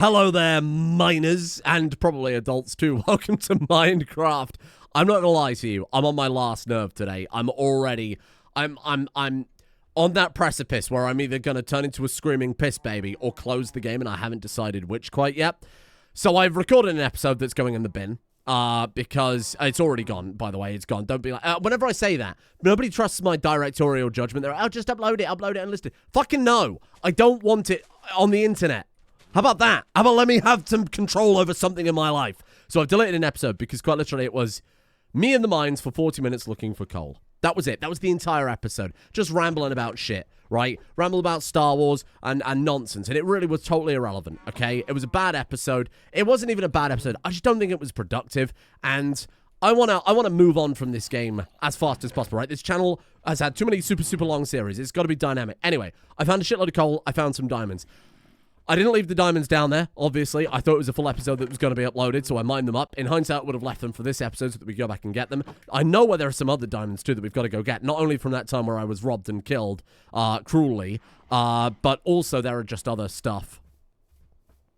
Hello there, miners, and probably adults too. Welcome to Minecraft. I'm not gonna lie to you, I'm on my last nerve today. I'm on that precipice where I'm either gonna turn into a screaming piss baby or close the game, and I haven't decided which quite yet. So I've recorded an episode that's going in the bin. Because it's already gone, by the way. It's gone. Don't be like, whenever I say that, nobody trusts my directorial judgment. They're like, oh, just upload it and list it. Fucking no. I don't want it on the internet. How about that? How about let me have some control over something in my life? So I've deleted an episode because quite literally it was me in the mines for 40 minutes looking for coal. That was it. That was the entire episode. Just rambling about shit, right? Ramble about Star Wars and nonsense. And it really was totally irrelevant, okay? It was a bad episode. It wasn't even a bad episode. I just don't think it was productive. And I wanna move on from this game as fast as possible, right? This channel has had too many super long series. It's got to be dynamic. Anyway, I found a shitload of coal. I found some diamonds. I didn't leave the diamonds down there, obviously. I thought it was a full episode that was going to be uploaded, so I mined them up. In hindsight, I would have left them for this episode so that we go back and get them. I know where there are some other diamonds, too, that we've got to go get. Not only from that time where I was robbed and killed cruelly, but also there are just other stuff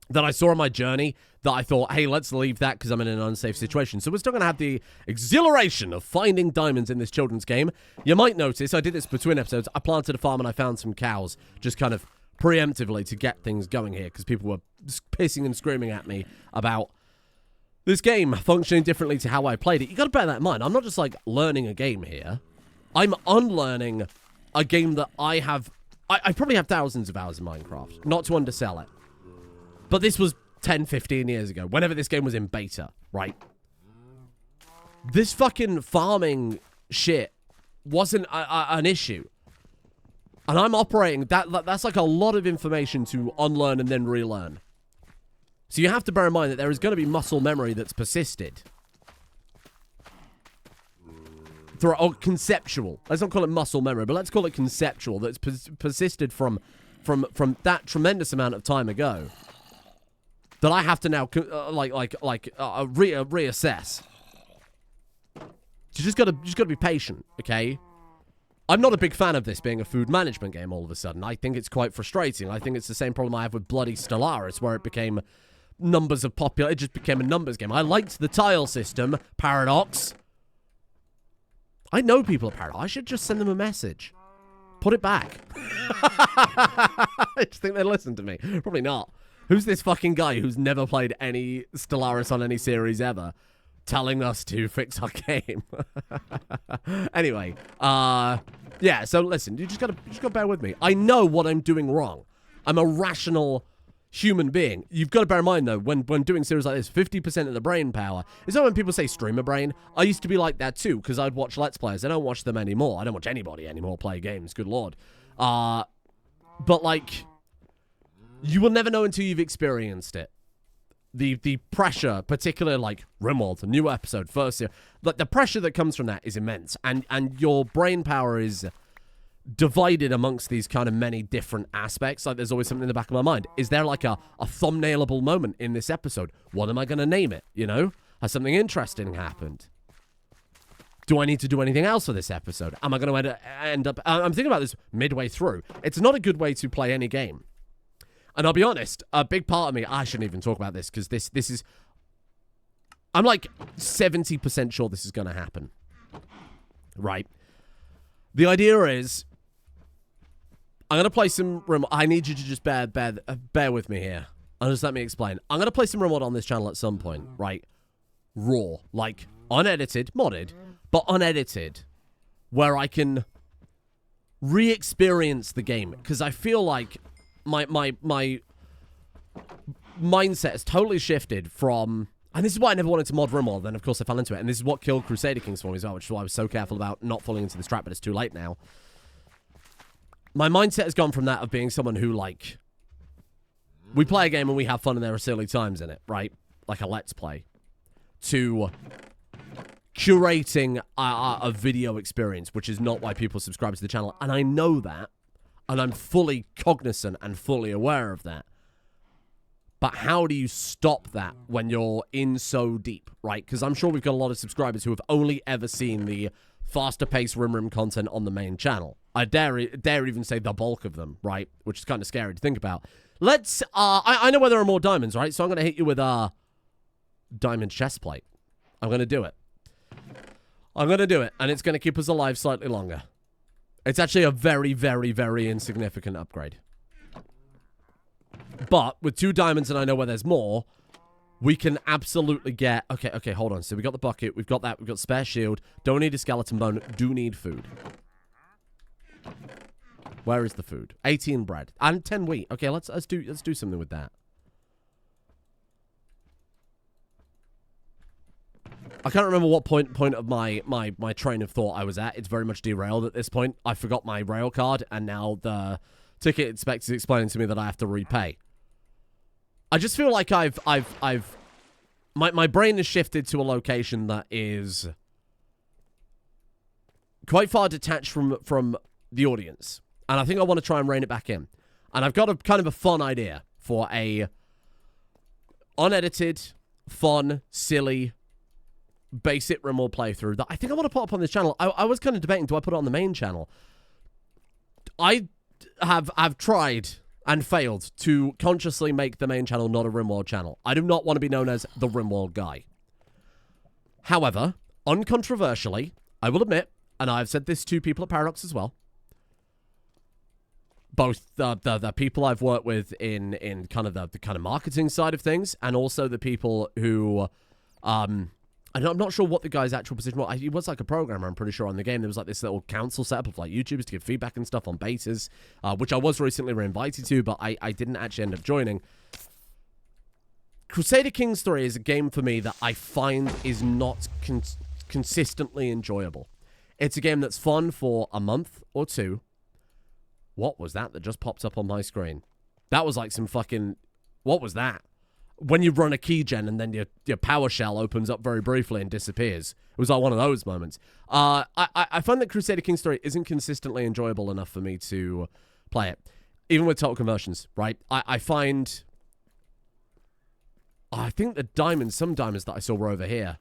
that I saw on my journey that I thought, hey, let's leave that because I'm in an unsafe situation. So we're still going to have the exhilaration of finding diamonds in this children's game. You might notice, I did this between episodes, I planted a farm and I found some cows, just kind of preemptively to get things going here because people were pissing and screaming at me about this game functioning differently to how I played it. You got to bear that in mind. I'm not just like learning a game here. I'm unlearning a game that I probably have thousands of hours in Minecraft, not to undersell it. But this was 10, 15 years ago, whenever this game was in beta, right? This fucking farming shit wasn't an issue. And I'm operating, that's like a lot of information to unlearn and then relearn. So you have to bear in mind that there is going to be muscle memory that's persisted. Or conceptual. Let's not call it muscle memory, but let's call it conceptual. That's persisted from that tremendous amount of time ago. That I have to now, reassess. You just gotta be patient, okay? I'm not a big fan of this being a food management game all of a sudden. I think it's quite frustrating. I think it's the same problem I have with bloody Stellaris, where it became numbers of popular. It just became a numbers game. I liked the tile system, Paradox. I know people at Paradox. I should just send them a message. Put it back. I just think they'd listen to me. Probably not. Who's this fucking guy who's never played any Stellaris on any series ever telling us to fix our game? Anyway, yeah, so listen, you just gotta bear with me. I know what I'm doing wrong. I'm a rational human being. You've got to bear in mind, though, when doing series like this, 50% of the brain power. It's not when people say streamer brain. I used to be like that, too, because I'd watch Let's Players. I don't watch them anymore. I don't watch anybody anymore play games. Good Lord. But, like, you will never know until you've experienced it. The pressure, particularly like Rimworld, the new episode, first year, like the pressure that comes from that is immense, and your brain power is divided amongst these kind of many different aspects. Like there's always something in the back of my mind. Is there like a thumbnailable moment in this episode? What am I going to name it? You know, has something interesting happened? Do I need to do anything else for this episode? Am I going to end up? I'm thinking about this midway through. It's not a good way to play any game. And I'll be honest, a big part of me, I shouldn't even talk about this because this is, I'm like 70% sure this is going to happen. Right? The idea is, I'm going to play some remote. I need you to just bear with me here. And just let me explain. I'm going to play some remote on this channel at some point, right? Raw, like unedited, modded, but unedited, where I can re-experience the game because I feel like my mindset has totally shifted from, and this is why I never wanted to mod Rimworld, then of course I fell into it, and this is what killed Crusader Kings for me as well, which is why I was so careful about not falling into this trap, but it's too late now. My mindset has gone from that of being someone who, like, we play a game and we have fun and there are silly times in it, right? Like a Let's Play. To curating a video experience, which is not why people subscribe to the channel, and I know that. And I'm fully cognizant and fully aware of that. But how do you stop that when you're in so deep, right? Because I'm sure we've got a lot of subscribers who have only ever seen the faster-paced Rim content on the main channel. I dare even say the bulk of them, right? Which is kind of scary to think about. Let's, I know where there are more diamonds, right? So I'm going to hit you with a diamond chest plate. I'm going to do it. I'm going to do it, and it's going to keep us alive slightly longer. It's actually a very, very, very insignificant upgrade. But with 2 diamonds, and I know where there's more, we can absolutely get... Okay, hold on. So we got the bucket. We've got that. We've got spare shield. Don't need a skeleton bone. Do need food. Where is the food? 18 bread. And 10 wheat. Okay, let's do something with that. I can't remember what point of my train of thought I was at. It's very much derailed at this point. I forgot my rail card, and now the ticket inspector is explaining to me that I have to repay. I just feel like my brain has shifted to a location that is quite far detached from the audience. And I think I want to try and rein it back in. And I've got a kind of a fun idea for a unedited, fun, silly, basic Rimworld playthrough that I think I want to put up on this channel. I was kind of debating, do I put it on the main channel? I have tried and failed to consciously make the main channel not a Rimworld channel. I do not want to be known as the Rimworld guy. However, uncontroversially, I will admit, and I've said this to people at Paradox as well, both the people I've worked with in kind of the kind of marketing side of things, and also the people who, and I'm not sure what the guy's actual position was. He was like a programmer, I'm pretty sure, on the game. There was like this little council setup of like YouTubers to give feedback and stuff on betas, which I was recently reinvited to, but I didn't actually end up joining. Crusader Kings 3 is a game for me that I find is not consistently enjoyable. It's a game that's fun for a month or two. What was that just popped up on my screen? That was like some fucking... What was that? When you run a keygen and then your PowerShell opens up very briefly and disappears. It was like one of those moments. I find that Crusader Kings 3 isn't consistently enjoyable enough for me to play it. Even with total conversions, right? I find... I think some diamonds that I saw were over here.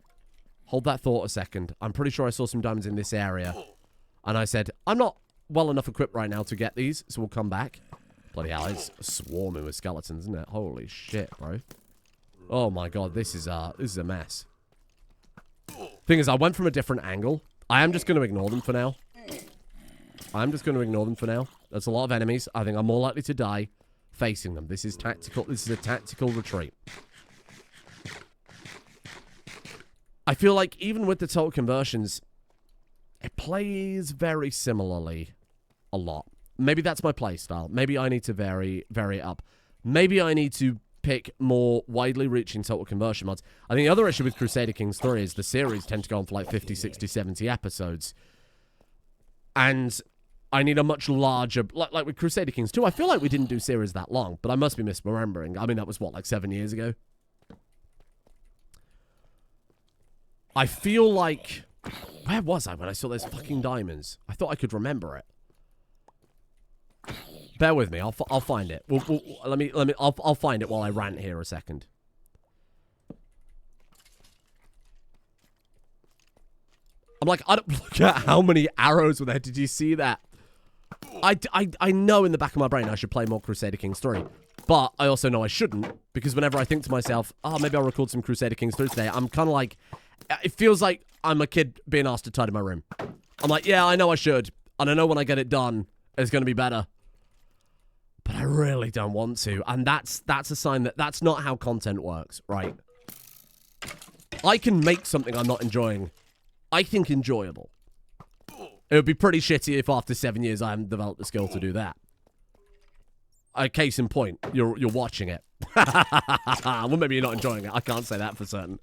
Hold that thought a second. I'm pretty sure I saw some diamonds in this area. And I said, I'm not well enough equipped right now to get these, so we'll come back. Bloody hell, it's swarming with skeletons, isn't it? Holy shit, bro. Oh my god, this is a mess. Thing is, I went from a different angle. I am just going to ignore them for now. There's a lot of enemies. I think I'm more likely to die facing them. This is tactical. This is a tactical retreat. I feel like even with the total conversions, it plays very similarly a lot. Maybe that's my play style. Maybe I need to vary it up. Maybe I need to pick more widely reaching total conversion mods. I think the other issue with Crusader Kings 3 is the series tend to go on for like 50, 60, 70 episodes. And I need a much larger... Like with Crusader Kings 2, I feel like we didn't do series that long, but I must be misremembering. I mean, that was what, like 7 years ago? I feel like... Where was I when I saw those fucking diamonds? I thought I could remember it. Bear with me. I'll find it. I'll find it while I rant here a second. I'm like, I don't look at how many arrows were there. Did you see that? I know in the back of my brain I should play more Crusader Kings 3. But I also know I shouldn't, because whenever I think to myself, oh, maybe I'll record some Crusader Kings 3 today, I'm kind of like, it feels like I'm a kid being asked to tidy my room. I'm like, yeah, I know I should. And I know when I get it done, it's going to be better. But I really don't want to. And that's a sign that that's not how content works, right? I can make something I'm not enjoying, I think, enjoyable. It would be pretty shitty if after 7 years I haven't developed the skill to do that. Case in point, you're watching it. Well, maybe you're not enjoying it. I can't say that for certain.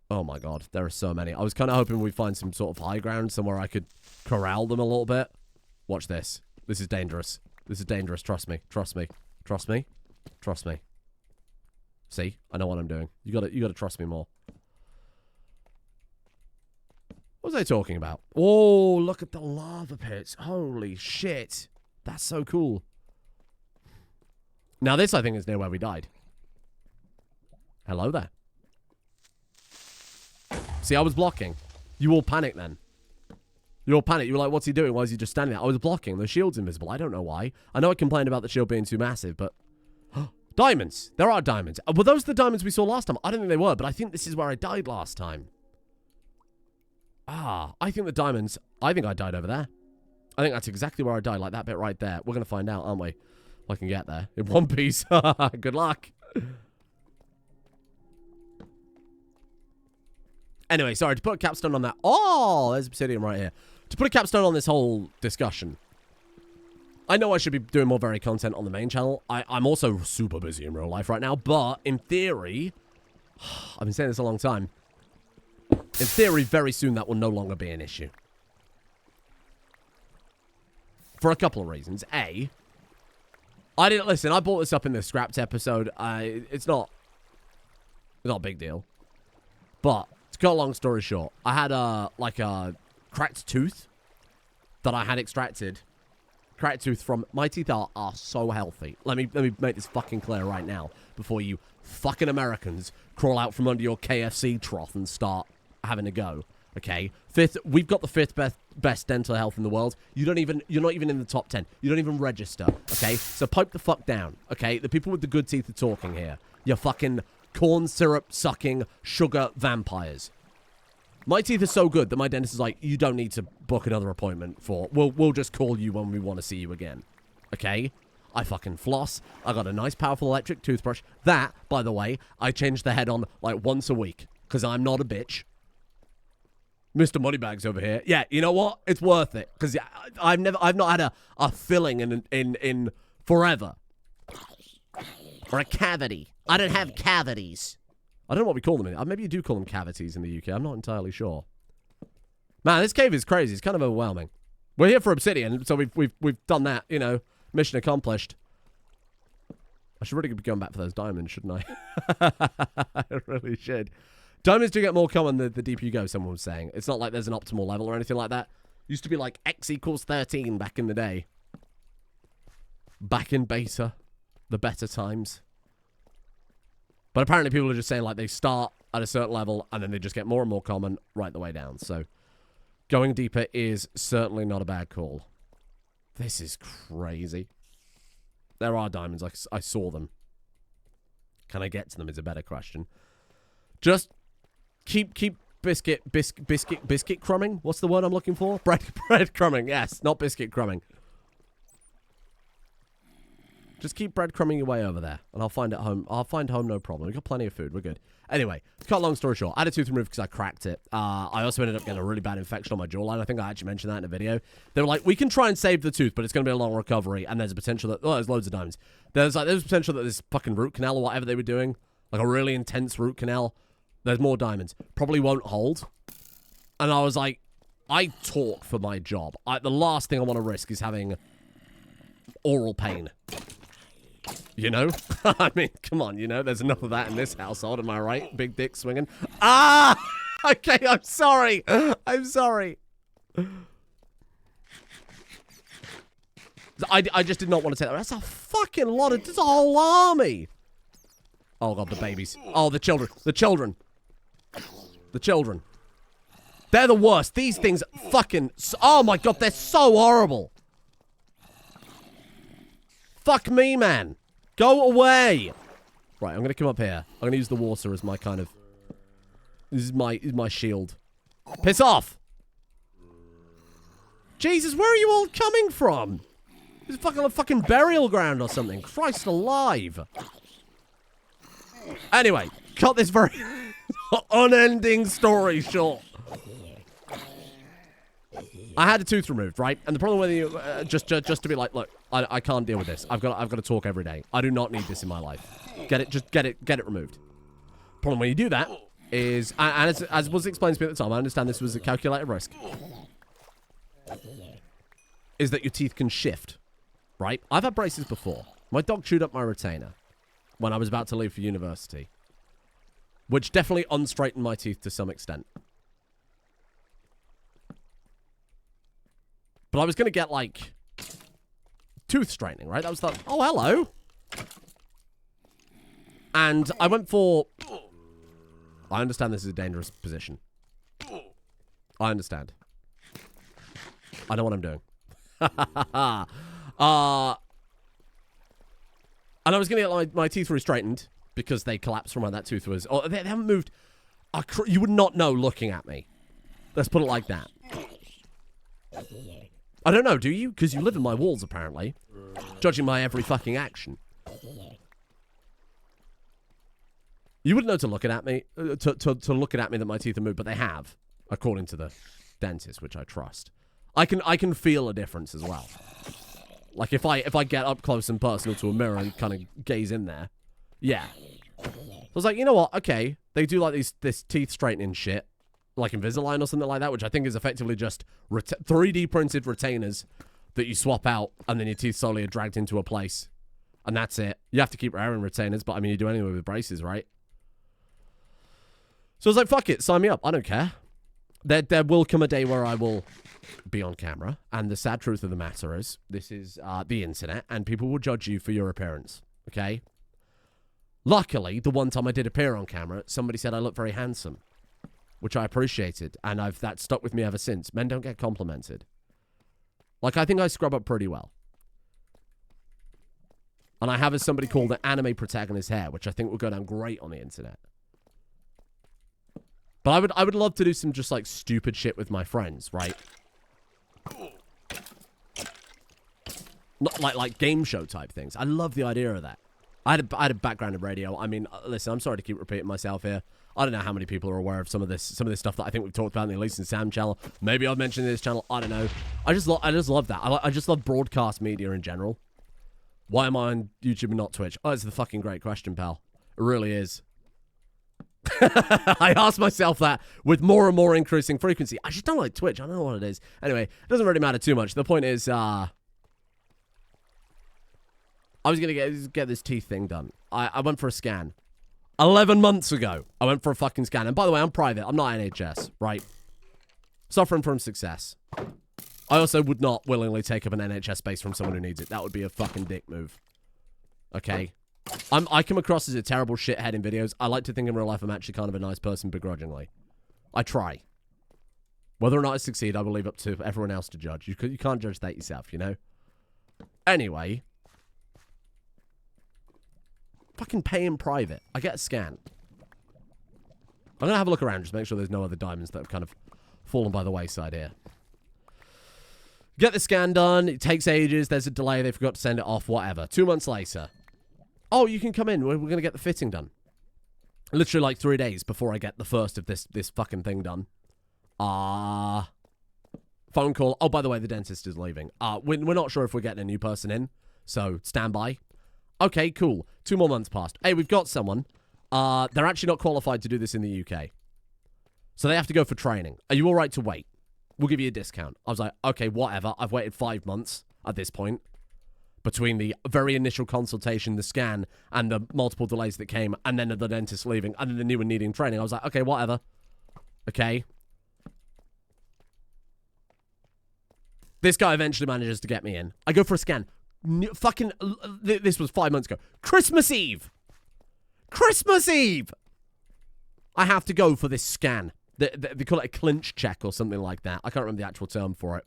Oh my god, there are so many. I was kind of hoping we'd find some sort of high ground, somewhere I could corral them a little bit. Watch this. This is dangerous. This is dangerous. Trust me. Trust me. Trust me. Trust me. See? I know what I'm doing. You gotta trust me more. What was I talking about? Oh, look at the lava pits. Holy shit. That's so cool. Now this, I think, is near where we died. Hello there. See, I was blocking. You all panicked then. You're panicked. You're like, what's he doing? Why is he just standing there? I was blocking. The shield's invisible. I don't know why. I know I complained about the shield being too massive, but... Diamonds. There are diamonds. Were those the diamonds we saw last time? I don't think they were, but I think this is where I died last time. Ah, I think the diamonds... I think I died over there. I think that's exactly where I died, like that bit right there. We're going to find out, aren't we? If I can get there. In one piece. Good luck. Anyway, sorry, to put a capstone on that... Oh, there's obsidian right here. To put a capstone on this whole discussion, I know I should be doing more varied content on the main channel. I'm also super busy in real life right now, but in theory, I've been saying this a long time. In theory, very soon that will no longer be an issue. For a couple of reasons. A, I didn't listen. I brought this up in the scrapped episode. It's not a big deal. But to cut a long story short, I had a cracked tooth that I had extracted. Cracked tooth from... My teeth are so healthy. Let me make this fucking clear right now before you fucking Americans crawl out from under your KFC trough and start having a go. Okay? We've got the fifth best dental health in the world. You're not even in the top 10. You don't even register. Okay? So pipe the fuck down. Okay? The people with the good teeth are talking here. You're fucking corn syrup sucking sugar vampires. My teeth are so good that my dentist is like, you don't need to book another appointment for... We'll just call you when we want to see you again. Okay? I fucking floss. I got a nice, powerful electric toothbrush. That, by the way, I change the head on like once a week. Because I'm not a bitch. Mr. Moneybags over here. Yeah, you know what? It's worth it. Because I've not had a filling in forever. Or a cavity. I don't have cavities. I don't know what we call them. Maybe you do call them cavities in the UK. I'm not entirely sure. Man, this cave is crazy. It's kind of overwhelming. We're here for obsidian, so we've done that. You know, mission accomplished. I should really be going back for those diamonds, shouldn't I? I really should. Diamonds do get more common the deeper you go, someone was saying. It's not like there's an optimal level or anything like that. Used to be like X equals 13 back in the day. Back in beta. The better times. But apparently people are just saying, like, they start at a certain level and then they just get more and more common right the way down. So, going deeper is certainly not a bad call. This is crazy. There are diamonds. I saw them. Can I get to them is a better question. Just keep biscuit crumbing. What's the word I'm looking for? Bread crumbing. Yes, not biscuit crumbing. Just keep breadcrumbing your way over there, and I'll find it home. I'll find home, no problem. We've got plenty of food. We're good. Anyway, to cut a long story short, I had a tooth removed because I cracked it. I also ended up getting a really bad infection on my jawline. I think I actually mentioned that in a video. They were like, we can try and save the tooth, but it's going to be a long recovery, and there's a potential that... Oh, there's loads of diamonds. There's potential that this fucking root canal or whatever they were doing, like a really intense root canal, there's more diamonds. Probably won't hold. And I was like, I talk for my job. The last thing I want to risk is having oral pain. You know? I mean, come on, you know? There's enough of that in this household, am I right? Big dick swinging. Ah! Okay, I'm sorry. I'm sorry. I just did not want to take that. That's a fucking lot of... That's a whole army. Oh, God, the babies. Oh, the children. The children. The children. They're the worst. These things fucking... Oh, my God, they're so horrible. Fuck me, man. Go away. Right, I'm going to come up here. I'm going to use the water as my kind of... This is my shield. Piss off. Jesus, where are you all coming from? This is fucking a fucking burial ground or something. Christ alive. Anyway, cut this very unending story short. I had a tooth removed, right? And the problem with you, just to be like, look, I can't deal with this. I've got to talk every day. I do not need this in my life. Just get it removed. Problem when you do that is, and as was explained to me at the time, I understand this was a calculated risk, is that your teeth can shift, right? I've had braces before. My dog chewed up my retainer when I was about to leave for university, which definitely unstraightened my teeth to some extent. But I was going to get, like, tooth straightening, right? That was the... Oh, hello. And I went for... I understand this is a dangerous position. I understand. I know what I'm doing. And I was going to get my teeth re-straightened because they collapsed from where that tooth was. Oh, they haven't moved. You would not know looking at me. Let's put it like that. I don't know, do you? Because you live in my walls, apparently. Judging my every fucking action. You wouldn't know to look at me, to look at me that my teeth have moved, but they have, according to the dentist, which I trust. I can feel a difference as well. Like if I get up close and personal to a mirror and kind of gaze in there, yeah. So I was like, you know what? Okay, they do like this teeth straightening shit, like Invisalign or something like that, which I think is effectively just 3D printed retainers that you swap out, and then your teeth slowly are dragged into a place, and that's it. You have to keep wearing retainers, but I mean, you do anyway with braces, right? So I was like, fuck it, sign me up. I don't care. There will come a day where I will be on camera, and the sad truth of the matter is, this is the internet, and people will judge you for your appearance, okay? Luckily, the one time I did appear on camera, somebody said I look very handsome, which I appreciated, and that stuck with me ever since. Men don't get complimented. Like, I think I scrub up pretty well. And I have as somebody called the anime protagonist hair, which I think will go down great on the internet. But I would love to do some just, like, stupid shit with my friends, right? Not like game show type things. I love the idea of that. I had a background in radio. I mean, listen, I'm sorry to keep repeating myself here. I don't know how many people are aware of some of this stuff that I think we've talked about in the Elise and Sam channel. Maybe I've mentioned in this channel. I don't know. I just love that. I just love broadcast media in general. Why am I on YouTube and not Twitch? Oh, it's the fucking great question, pal. It really is. I ask myself that with more and more increasing frequency. I just don't like Twitch. I don't know what it is. Anyway, it doesn't really matter too much. The point is, I was going to get this teeth thing done. I went for a scan. 11 months ago, I went for a fucking scan. And by the way, I'm private. I'm not NHS, right? Suffering from success. I also would not willingly take up an NHS space from someone who needs it. That would be a fucking dick move. Okay? I come across as a terrible shithead in videos. I like to think in real life I'm actually kind of a nice person begrudgingly. I try. Whether or not I succeed, I will leave up to everyone else to judge. You can't judge that yourself, you know? Anyway. Fucking pay in private. I get a scan. I'm going to have a look around, just make sure there's no other diamonds that have kind of fallen by the wayside here. Get the scan done. It takes ages. There's a delay. They forgot to send it off. Whatever. 2 months later. Oh, you can come in. We're going to get the fitting done. Literally like 3 days before I get the first of this fucking thing done. Phone call. Oh, by the way, the dentist is leaving. We're not sure if we're getting a new person in, so stand by. Okay, cool. 2 more months passed. Hey, we've got someone. They're actually not qualified to do this in the UK. So they have to go for training. Are you all right to wait? We'll give you a discount. I was like, okay, whatever. I've waited 5 months at this point. Between the very initial consultation, the scan, and the multiple delays that came, and then the dentist leaving, and then the new one needing training. I was like, okay, whatever. Okay. This guy eventually manages to get me in. I go for a scan. This was 5 months ago. Christmas Eve! Christmas Eve! I have to go for this scan. They call it a clinch check or something like that. I can't remember the actual term for it.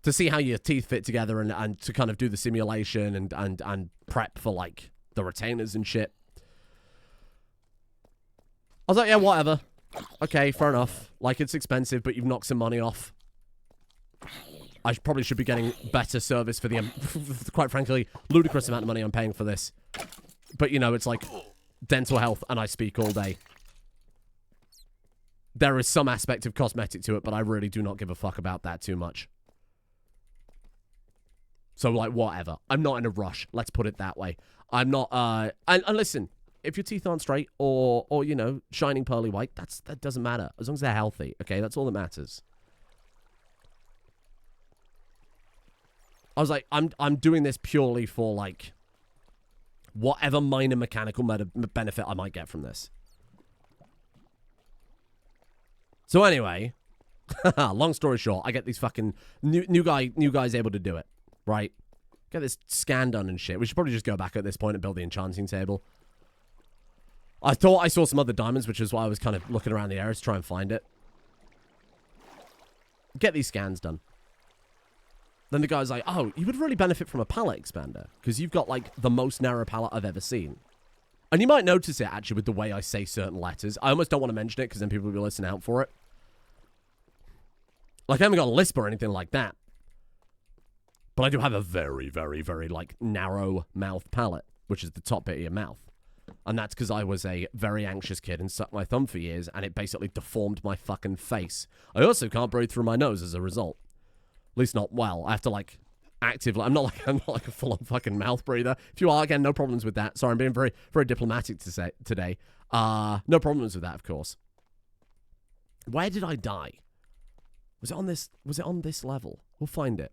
To see how your teeth fit together and to kind of do the simulation and prep for, like, the retainers and shit. I was like, yeah, whatever. Okay, fair enough. Like, it's expensive, but you've knocked some money off. I probably should be getting better service for the, quite frankly, ludicrous amount of money I'm paying for this. But, you know, it's like dental health and I speak all day. There is some aspect of cosmetic to it, but I really do not give a fuck about that too much. So, like, whatever. I'm not in a rush. Let's put it that way. I'm not, and listen, if your teeth aren't straight or, you know, shining pearly white, that doesn't matter. As long as they're healthy, okay? That's all that matters. I was like, I'm doing this purely for, like, whatever minor mechanical benefit I might get from this. So anyway, long story short, I get these fucking new guy's able to do it, right? Get this scan done and shit. We should probably just go back at this point and build the enchanting table. I thought I saw some other diamonds, which is why I was kind of looking around the area to try and find it. Get these scans done. Then the guy's like, oh, you would really benefit from a palate expander because you've got, like, the most narrow palate I've ever seen. And you might notice it, actually, with the way I say certain letters. I almost don't want to mention it because then people will be listening out for it. Like, I haven't got a lisp or anything like that. But I do have a very, very, very, like, narrow mouth palate, which is the top bit of your mouth. And that's because I was a very anxious kid and sucked my thumb for years, and it basically deformed my fucking face. I also can't breathe through my nose as a result. At least not well. I have to, like, actively... I'm not like a full-on fucking mouth breather. If you are, again, no problems with that. Sorry, I'm being very, very diplomatic today. No problems with that, of course. Where did I die? Was it on this level? We'll find it.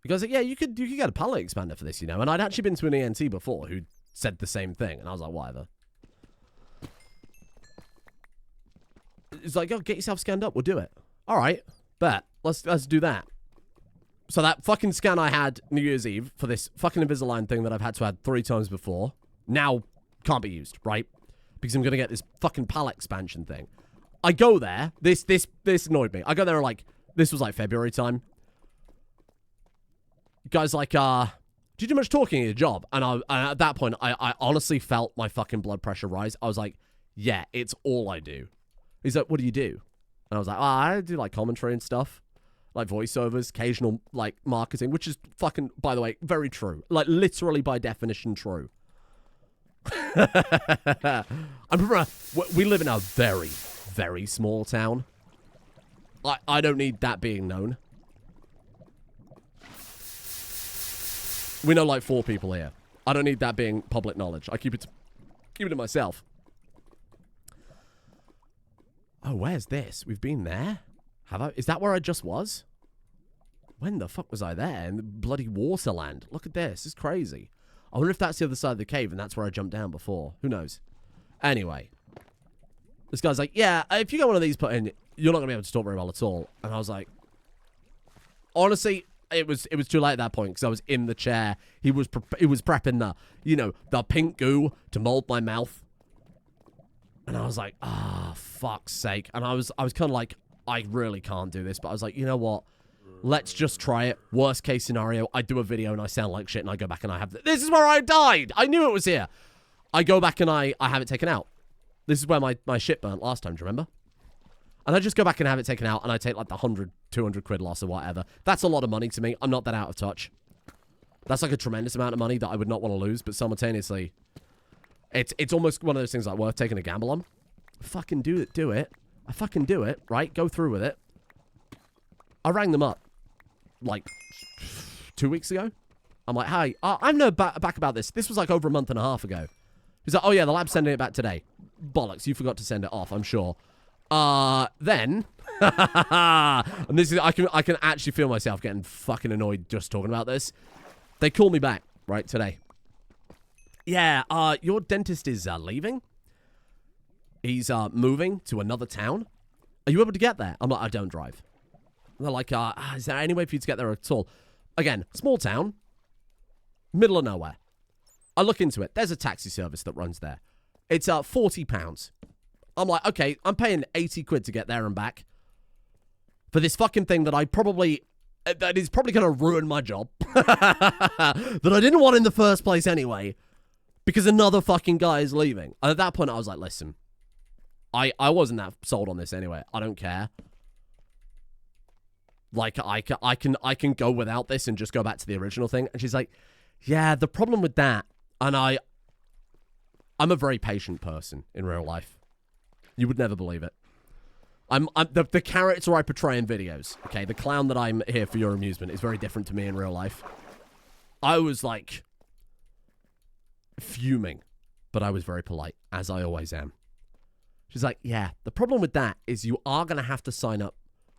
The guy's like, yeah, you could get a palate expander for this, you know. And I'd actually been to an ENT before who said the same thing. And I was like, whatever. It's like, oh, get yourself scanned up. We'll do it. All right. Bet. Let's do that. So that fucking scan I had New Year's Eve for this fucking Invisalign thing that I've had to add 3 times before, now can't be used, right? Because I'm going to get this fucking palate expansion thing. I go there. This annoyed me. I go there like, this was like February time. Guy's like, do you do much talking at your job? And at that point, I honestly felt my fucking blood pressure rise. I was like, yeah, it's all I do. He's like, what do you do? And I was like, I do like commentary and stuff. Like voiceovers, occasional like marketing, which is fucking, by the way, very true. Like literally by definition true. I remember we live in a very, very small town. I don't need that being known. We know like 4 people here. I don't need that being public knowledge. I keep it to myself. Oh, where's this? We've been there? Have I? Is that where I just was? When the fuck was I there? In the bloody Waterland. Look at this. This is crazy. I wonder if that's the other side of the cave and that's where I jumped down before. Who knows? Anyway. This guy's like, yeah, if you get one of these put in, you're not going to be able to talk very well at all. And I was like, honestly, it was too late at that point because I was in the chair. He was prepping the, you know, the pink goo to mold my mouth. And I was like, fuck's sake. And I was kind of like, I really can't do this. But I was like, you know what? Let's just try it. Worst case scenario, I do a video and I sound like shit and I go back and I have... This is where I died! I knew it was here! I go back and I have it taken out. This is where my shit burnt last time, do you remember? And I just go back and have it taken out and I take like the 100, 200 quid loss or whatever. That's a lot of money to me. I'm not that out of touch. That's like a tremendous amount of money that I would not want to lose, but simultaneously... It's almost one of those things like worth taking a gamble on. Fucking do it. I fucking do it, right? Go through with it. I rang them up, like, 2 weeks ago. I'm like, hey, I know back about this. This was like over a month and a half ago. He's like, oh yeah, the lab's sending it back today. Bollocks, you forgot to send it off, I'm sure. Then, and this is, I can actually feel myself getting fucking annoyed just talking about this. They call me back, right, today. Yeah, your dentist is leaving. He's moving to another town. Are you able to get there? I'm like, I don't drive. And they're like, is there any way for you to get there at all? Again, small town, middle of nowhere. I look into it. There's a taxi service that runs there. It's £40. I'm like, okay, I'm paying 80 quid to get there and back for this fucking thing that that is probably going to ruin my job that I didn't want in the first place anyway. Because another fucking guy is leaving. And at that point, I was like, listen. I wasn't that sold on this anyway. I don't care. Like, I can go without this and just go back to the original thing. And she's like, yeah, the problem with that... And I'm a very patient person in real life. You would never believe it. I'm the character I portray in videos, okay? The clown that I'm here for your amusement is very different to me in real life. I was like... fuming, but I was very polite, as I always am. She's like, yeah, the problem with that is you are going to have to sign up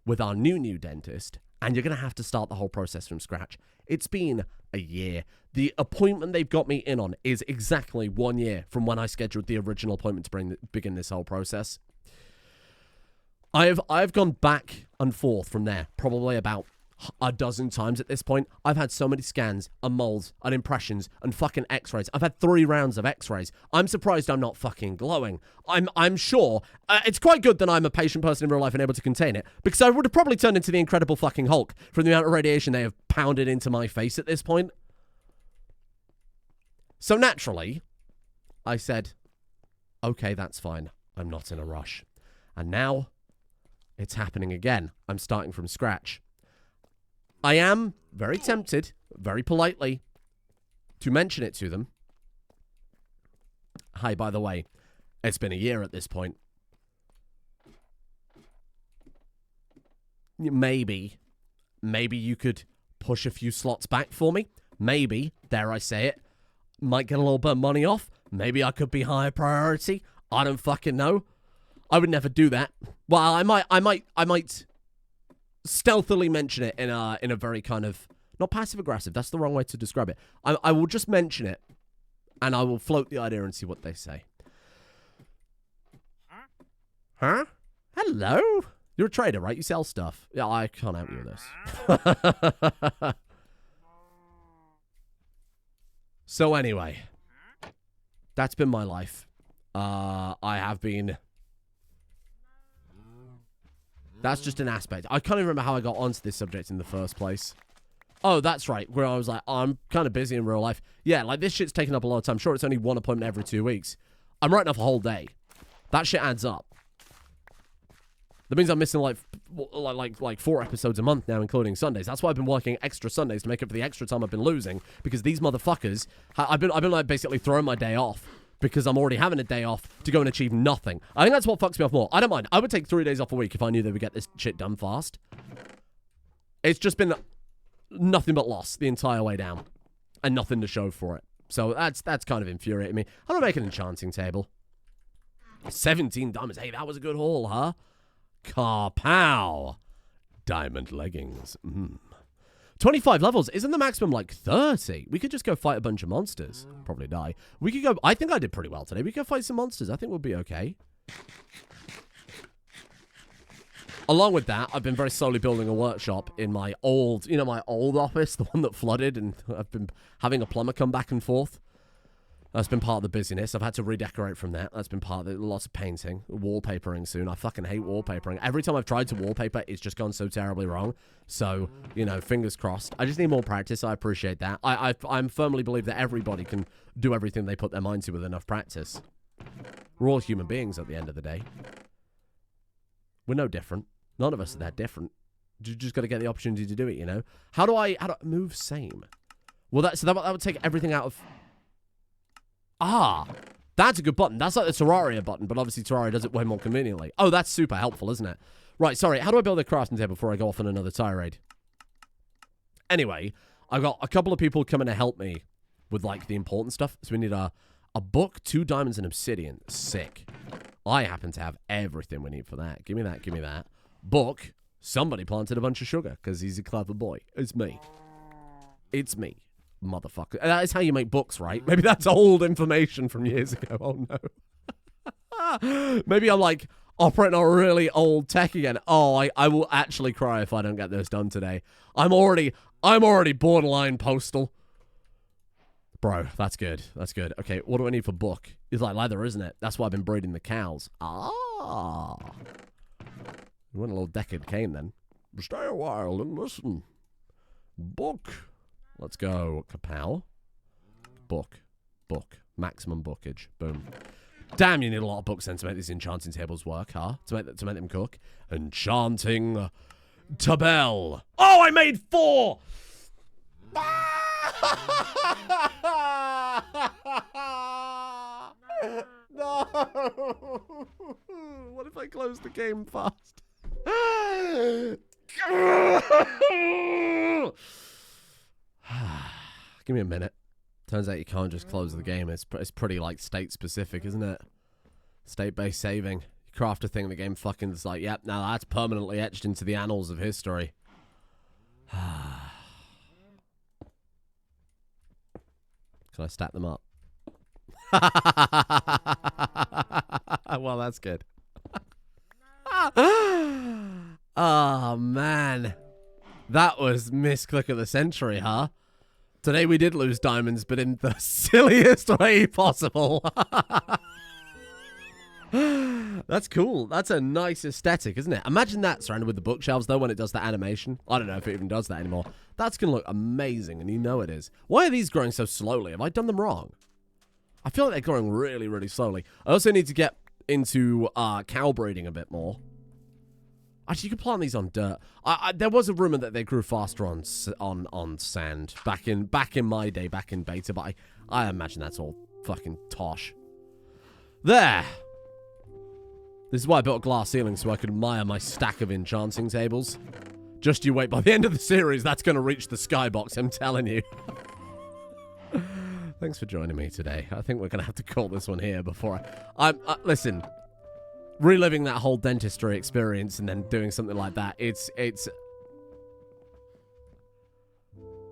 with our new dentist, and you're going to have to start the whole process from scratch. It's been a year. The appointment they've got me in on is exactly 1 year from when I scheduled the original appointment to begin this whole process. I've gone back and forth from there, probably about a dozen times at this point. I've had so many scans and molds and impressions and fucking x-rays. I've had 3 rounds of x-rays. I'm surprised I'm not fucking glowing. I'm sure. It's quite good that I'm a patient person in real life and able to contain it, because I would have probably turned into the Incredible fucking Hulk from the amount of radiation they have pounded into my face at this point. So naturally, I said, okay, that's fine. I'm not in a rush. And now, it's happening again. I'm starting from scratch. I am very tempted, very politely, to mention it to them. Hi, by the way, it's been a year at this point. Maybe you could push a few slots back for me. Maybe, dare I say it, might get a little bit of money off. Maybe I could be higher priority. I don't fucking know. I would never do that. Well, I might stealthily mention it in a very kind of, not passive aggressive. That's the wrong way to describe it. I will just mention it, and I will float the idea and see what they say. Huh? Hello? You're a trader, right? You sell stuff. Yeah, I can't help you with this. So anyway, that's been my life. I have been... That's just an aspect. I can't even remember how I got onto this subject in the first place. Oh, that's right. Where I was like, oh, I'm kind of busy in real life. Yeah, like this shit's taking up a lot of time. Sure, it's only one appointment every 2 weeks. I'm writing off a whole day. That shit adds up. That means I'm missing like 4 episodes a month now, including Sundays. That's why I've been working extra Sundays to make up for the extra time I've been losing, because these motherfuckers, I've been like basically throwing my day off because I'm already having a day off to go and achieve nothing. I think that's what fucks me off more. I don't mind. I would take 3 days off a week if I knew they would get this shit done fast. It's just been nothing but loss the entire way down, and nothing to show for it. So that's kind of infuriating me. How do I make an enchanting table? 17 diamonds. Hey, that was a good haul, huh? Carpow. Diamond leggings. 25 levels. Isn't the maximum like 30? We could just go fight a bunch of monsters. Probably die. We could go... I think I did pretty well today. We could go fight some monsters. I think we'll be okay. Along with that, I've been very slowly building a workshop in my old... You know, my old office, the one that flooded, and I've been having a plumber come back and forth. That's been part of the busyness. I've had to redecorate from that. That's been part of it. Lots of painting. Wallpapering soon. I fucking hate wallpapering. Every time I've tried to wallpaper, it's just gone so terribly wrong. So, you know, fingers crossed. I just need more practice. I appreciate that. I firmly believe that everybody can do everything they put their mind to with enough practice. We're all human beings at the end of the day. We're no different. None of us are that different. You just got to get the opportunity to do it, you know? How do I move same? Well, that would take everything out of... Ah, that's a good button. That's like the Terraria button, but obviously Terraria does it way more conveniently. Oh, that's super helpful, isn't it? Right, sorry. How do I build a crafting table before I go off on another tirade? Anyway, I've got a couple of people coming to help me with, like, the important stuff. So we need a book, 2 diamonds, and obsidian. Sick. I happen to have everything we need for that. Give me that, give me that. Book. Somebody planted a bunch of sugar because he's a clever boy. It's me. It's me. Motherfucker. That is how you make books, right? Maybe that's old information from years ago. Oh, no. Maybe I'm, like, operating on really old tech again. Oh, I will actually cry if I don't get this done today. I'm already borderline postal. Bro, that's good. That's good. Okay, what do I need for book? It's like leather, isn't it? That's why I've been breeding the cows. Ah. When a little decade came then. Stay a while and listen. Book. Let's go. Kapow. Book. Book. Maximum bookage. Boom. Damn, you need a lot of books then to make these enchanting tables work, huh? To make them cook. Enchanting table. Oh, I made 4! No! What if I close the game fast? Give me a minute. Turns out you can't just close the game. It's pretty, like, state-specific, isn't it? State-based saving. You craft a thing, the game fucking is like, yep, now that's permanently etched into the annals of history. Can I stack them up? Well, that's good. Oh, man. That was misclick of the century, huh? Today we did lose diamonds, but in the silliest way possible. That's cool. That's a nice aesthetic, isn't it? Imagine that surrounded with the bookshelves, though, when it does the animation. I don't know if it even does that anymore. That's going to look amazing, and you know it is. Why are these growing so slowly? Have I done them wrong? I feel like they're growing really, really slowly. I also need to get into cow breeding a bit more. Actually, you can plant these on dirt. There was a rumor that they grew faster on sand back in my day, back in beta, but I imagine that's all fucking tosh. There. This is why I built a glass ceiling, so I could admire my stack of enchanting tables. Just you wait. By the end of the series, that's going to reach the skybox, I'm telling you. Thanks for joining me today. I think we're going to have to call this one here before listen, reliving that whole dentistry experience and then doing something like that, it's...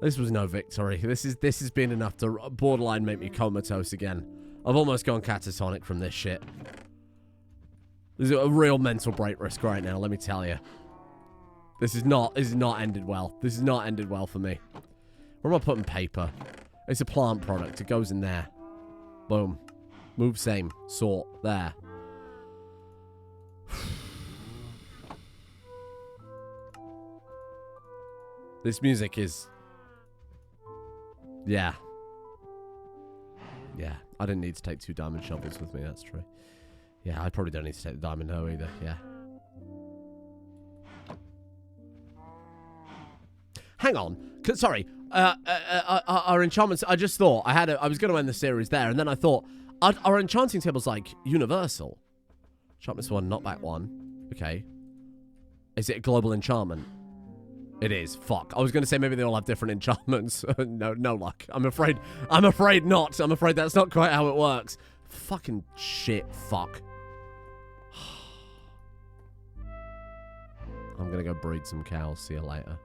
This was no victory. This has been enough to borderline make me comatose again. I've almost gone catatonic from this shit. This is a real mental break risk right now, let me tell you. This is not ended well. This has not ended well for me. Where am I putting paper? It's a plant product. It goes in there. Boom. Move same. Sort. There. This music is... Yeah. Yeah. I didn't need to take 2 diamond shovels with me, that's true. Yeah, I probably don't need to take the diamond hoe either, yeah. Hang on. Sorry. Our enchantments... I just thought I was going to end the series there, and then I thought, our enchanting table's like universal. Enchantments 1, knockback 1. Okay. Is it a global enchantment? It is. Fuck. I was going to say maybe they all have different enchantments. No luck. I'm afraid not. I'm afraid that's not quite how it works. Fucking shit. Fuck. I'm going to go breed some cows. See you later.